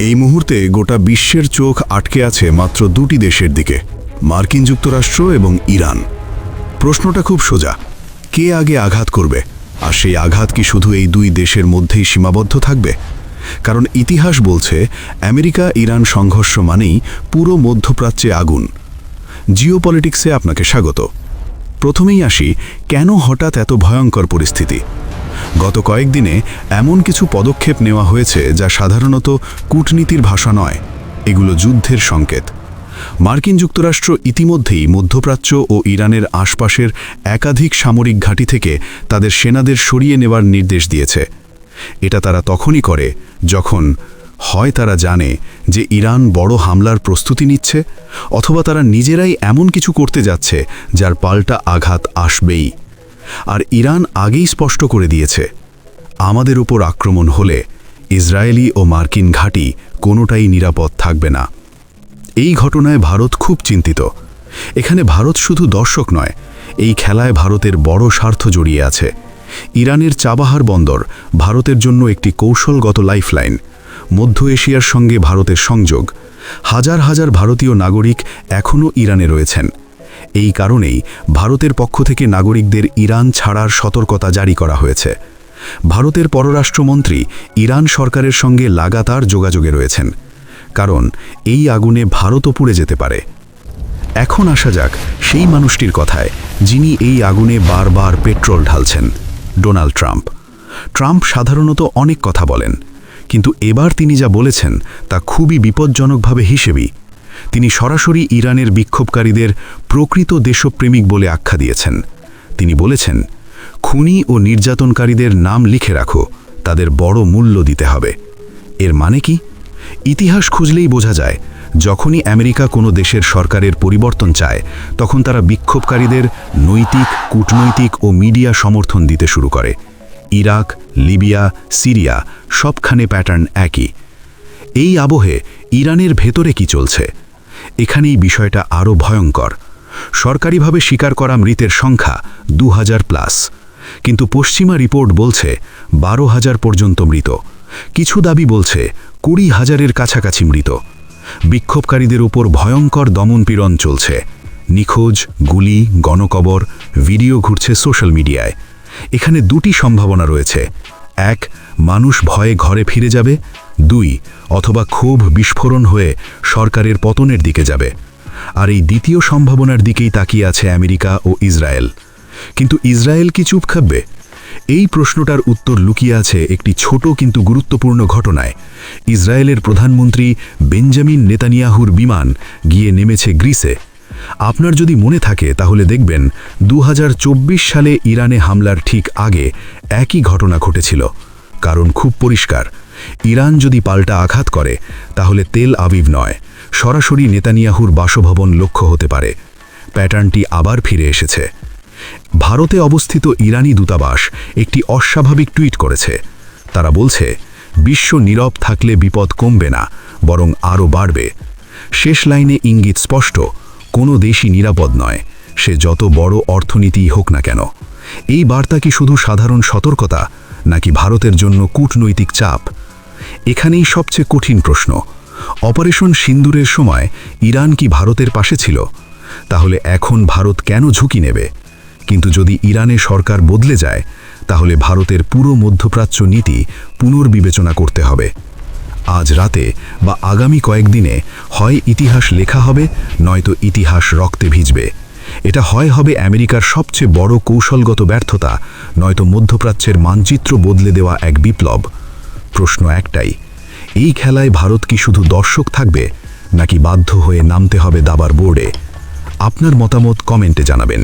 এই মুহূর্তে গোটা বিশ্বের চোখ আটকে আছে মাত্র দুটি দেশের দিকে, মার্কিন যুক্তরাষ্ট্র এবং ইরান। প্রশ্নটা খুব সোজা, কে আগে আঘাত করবে? আর সেই আঘাত কি শুধু এই দুই দেশের মধ্যেই সীমাবদ্ধ থাকবে? কারণ ইতিহাস বলছে আমেরিকা ইরান সংঘর্ষ মানেই পুরো মধ্যপ্রাচ্যে আগুন। জিওপলিটিক্সে আপনাকে স্বাগত। প্রথমেই আসি, কেন হঠাৎ এত ভয়ঙ্কর পরিস্থিতি? গত কয়েকদিনে এমন কিছু পদক্ষেপ নেওয়া হয়েছে যা সাধারণত কূটনীতির ভাষা নয়, এগুলো যুদ্ধের সংকেত। মার্কিন যুক্তরাষ্ট্র ইতিমধ্যেই মধ্যপ্রাচ্য ও ইরানের আশপাশের একাধিক সামরিক ঘাঁটি থেকে তাদের সেনাদের সরিয়ে নেওয়ার নির্দেশ দিয়েছে। এটা তারা তখনই করে যখন হয় তারা জানে যে ইরান বড় হামলার প্রস্তুতি নিচ্ছে, অথবা তারা নিজেরাই এমন কিছু করতে যাচ্ছে যার পাল্টা আঘাত আসবেই। আর ইরান আগেই স্পষ্ট করে দিয়েছে, আমাদের উপর আক্রমণ হলে ইসরায়েলি ও মার্কিন ঘাঁটি কোনোটাই নিরাপদ থাকবে না। এই ঘটনায় ভারত খুব চিন্তিত। এখানে ভারত শুধু দর্শক নয়, এই খেলায় ভারতের বড় স্বার্থ জড়িয়ে আছে। ইরানের চাবাহার বন্দর ভারতের জন্য একটি কৌশলগত লাইফলাইন। মধ্য এশিয়ার সঙ্গে ভারতের সংযোগ। হাজার হাজার ভারতীয় নাগরিক এখনও ইরানে রয়েছেন। এই কারণেই ভারতের পক্ষ থেকে নাগরিকদের ইরান ছাড়ার সতর্কতা জারি করা হয়েছে। ভারতের পররাষ্ট্রমন্ত্রী ইরান সরকারের সঙ্গে লাগাতার যোগাযোগে রয়েছেন, কারণ এই আগুনে ভারতও পুড়ে যেতে পারে। এখন আসা যাক সেই মানুষটির কথায়, যিনি এই আগুনে বারবার পেট্রোল ঢালছেন, ডোনাল্ড ট্রাম্প। ট্রাম্প সাধারণত অনেক কথা বলেন, কিন্তু এবার তিনি যা বলেছেন তা খুবই বিপজ্জনকভাবে হিসেবেই। তিনি সরাসরি ইরানের বিক্ষোভকারীদের প্রকৃত দেশপ্রেমিক বলে আখ্যা দিয়েছেন। তিনি বলেছেন, খুনি ও নির্যাতনকারীদের নাম লিখে রাখো, তাদের বড় মূল্য দিতে হবে। এর মানে কি? ইতিহাস খুঁজলেই বোঝা যায়, যখনই আমেরিকা কোনো দেশের সরকারের পরিবর্তন চায়, তখন তারা বিক্ষোভকারীদের নৈতিক, কূটনৈতিক ও মিডিয়া সমর্থন দিতে শুরু করে। ইরাক, লিবিয়া, সিরিয়া সবখানে প্যাটার্ন একই। এই আবহে ইরানের ভেতরে কি চলছে? এখানেই বিষয়টা আরও ভয়ঙ্কর। সরকারিভাবে স্বীকার করা মৃতের সংখ্যা 2000+, কিন্তু পশ্চিমা রিপোর্ট বলছে 12,000 পর্যন্ত মৃত। কিছু দাবি বলছে 20,000-এর কাছাকাছি মৃত। বিক্ষোভকারীদের উপর ভয়ঙ্কর দমনপীড়ন চলছে। নিখোঁজ, গুলি, গণকবর, ভিডিও ঘুরছে সোশ্যাল মিডিয়ায়। এখানে দুটি সম্ভাবনা রয়েছে: 1, মানুষ ভয়ে ঘরে ফিরে যাবে; 2, অথবা ক্ষোভ বিস্ফোরণ হয়ে সরকারের পতনের দিকে যাবে। আর এই দ্বিতীয় সম্ভাবনার দিকেই তাকিয়ে আছে আমেরিকা ও ইসরায়েল। কিন্তু ইসরায়েল কি চুপ থাকবে? এই প্রশ্নটার উত্তর লুকিয়ে আছে একটি ছোট কিন্তু গুরুত্বপূর্ণ ঘটনায়। ইসরায়েলের প্রধানমন্ত্রী বেঞ্জামিন নেতানিয়াহুর বিমান গিয়ে নেমেছে গ্রিসে। আপনার যদি মনে থাকে তাহলে দেখবেন 2024 সালে ইরানে হামলার ঠিক আগে একই ঘটনা ঘটেছিল। কারণ খুব পরিষ্কার, ইরান যদি পাল্টা আঘাত করে তাহলে তেল আবিব নয়, সরাসরি নেতানিয়াহুর বাসভবন লক্ষ্য হতে পারে। প্যাটার্নটি আবার ফিরে এসেছে। ভারতে অবস্থিত ইরানি দূতাবাস একটি অস্বাভাবিক টুইট করেছে। তারা বলছে, বিশ্ব নীরব থাকলে বিপদ কমবে না, বরং আরও বাড়বে। শেষ লাইনে ইঙ্গিত স্পষ্ট, কোনো দেশই নিরাপদ নয়, সে যত বড় অর্থনীতিই হোক না কেন। এই বার্তা কি শুধু সাধারণ সতর্কতা, নাকি ভারতের জন্য কূটনৈতিক চাপ? এখানেই সবচেয়ে কঠিন প্রশ্ন। অপারেশন সিন্দুরের সময় ইরান কি ভারতের পাশে ছিল? তাহলে এখন ভারত কেন ঝুঁকি নেবে? কিন্তু যদি ইরানে সরকার বদলে যায়, তাহলে ভারতের পুরো মধ্যপ্রাচ্য নীতি পুনর্বিবেচনা করতে হবে। আজ রাতে বা আগামী কয়েকদিনে হয় ইতিহাস লেখা হবে, নয়তো ইতিহাস রক্তে ভিজবে। এটা হয় হবে আমেরিকার সবচেয়ে বড় কৌশলগত ব্যর্থতা, নয়তো মধ্যপ্রাচ্যের মানচিত্র বদলে দেওয়া এক বিপ্লব। প্রশ্ন একটাই, এই খেলায় ভারত কি শুধু দর্শক থাকবে, নাকি বাধ্য হয়ে নামতে হবে দাবার বোর্ডে? আপনার মতামত কমেন্টে জানাবেন।